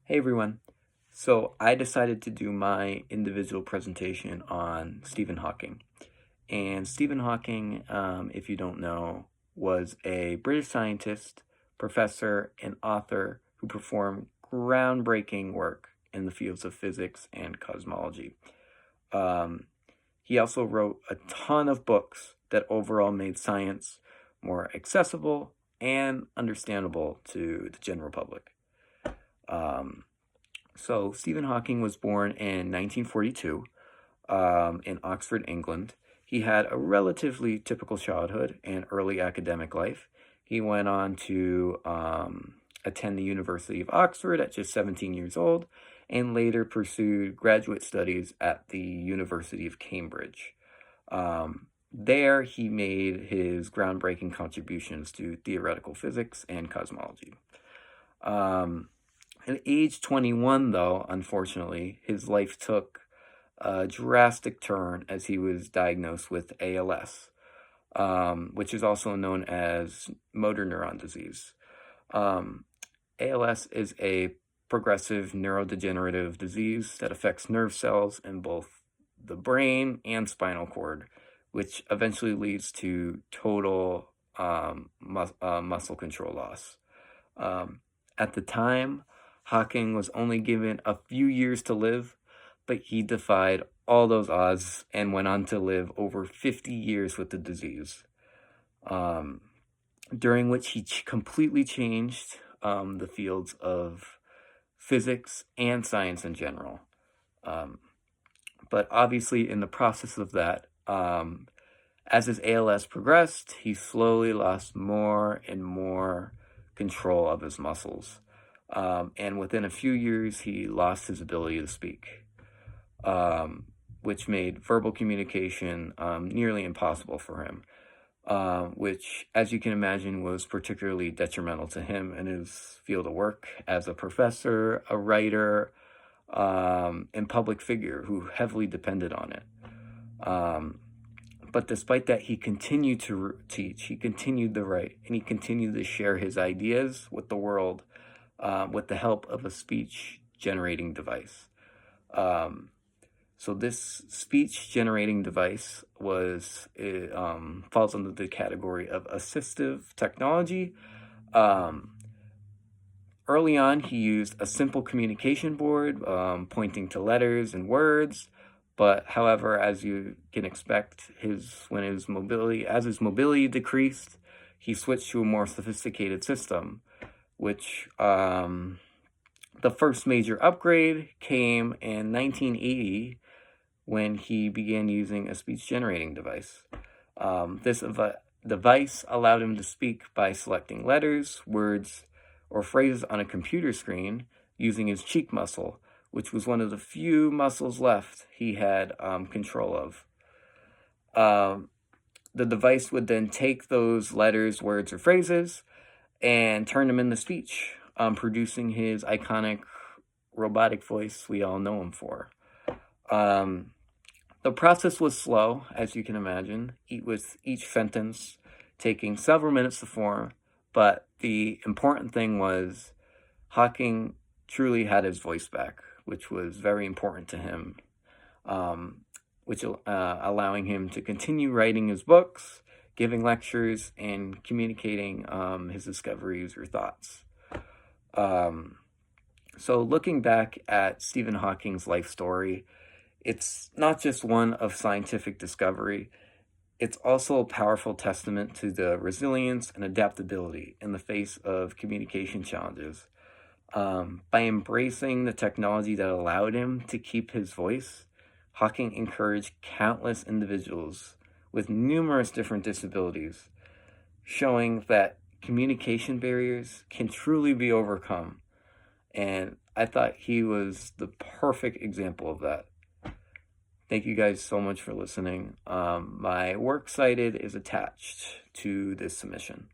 Hey everyone. So I decided to do my individual presentation on Stephen Hawking. And Stephen Hawking, if you don't know, was a British scientist, professor, and author who performed groundbreaking work in the fields of physics and cosmology. Um, he also wrote a ton of books that overall made science more accessible and understandable to the general public. Um, so Stephen Hawking was born in 1942 in Oxford, England. He had a relatively typical childhood and early academic life. He went on to attend the University of Oxford at just 17 years old and later pursued graduate studies at the University of Cambridge. There, he made his groundbreaking contributions to theoretical physics and cosmology. At age 21, though, unfortunately, his life took a drastic turn as he was diagnosed with ALS, which is also known as motor neuron disease. ALS is a progressive neurodegenerative disease that affects nerve cells in both the brain and spinal cord, which eventually leads to total muscle control loss. At the time, Hawking was only given a few years to live, but he defied all those odds and went on to live over 50 years with the disease, during which he completely changed the fields of physics and science in general. But obviously, in the process of that, as his ALS progressed, he slowly lost more and more control of his muscles. And within a few years, he lost his ability to speak, which made verbal communication nearly impossible for him, which, as you can imagine, was particularly detrimental to him in his field of work as a professor, a writer, and public figure who heavily depended on it. But despite that, he continued to teach, he continued to write, and he continued to share his ideas with the world with the help of a speech generating device. So this speech generating device falls under the category of assistive technology. Early on, he used a simple communication board pointing to letters and words. But however, as you can expect, as his mobility decreased, he switched to a more sophisticated system, which the first major upgrade came in 1980 when he began using a speech generating device. This device allowed him to speak by selecting letters, words, or phrases on a computer screen using his cheek muscle, which was one of the few muscles left he had control of. The device would then take those letters, words, or phrases and turn them into speech, producing his iconic robotic voice we all know him for. The process was slow, as you can imagine, with each sentence taking several minutes to form, but the important thing was Hawking truly had his voice back, which was very important to him, allowing him to continue writing his books, giving lectures, and communicating his discoveries or thoughts. So looking back at Stephen Hawking's life story, it's not just one of scientific discovery, it's also a powerful testament to the resilience and adaptability in the face of communication challenges. By embracing the technology that allowed him to keep his voice, Hawking encouraged countless individuals with numerous different disabilities, showing that communication barriers can truly be overcome. And I thought he was the perfect example of that. Thank you guys so much for listening. My works cited is attached to this submission.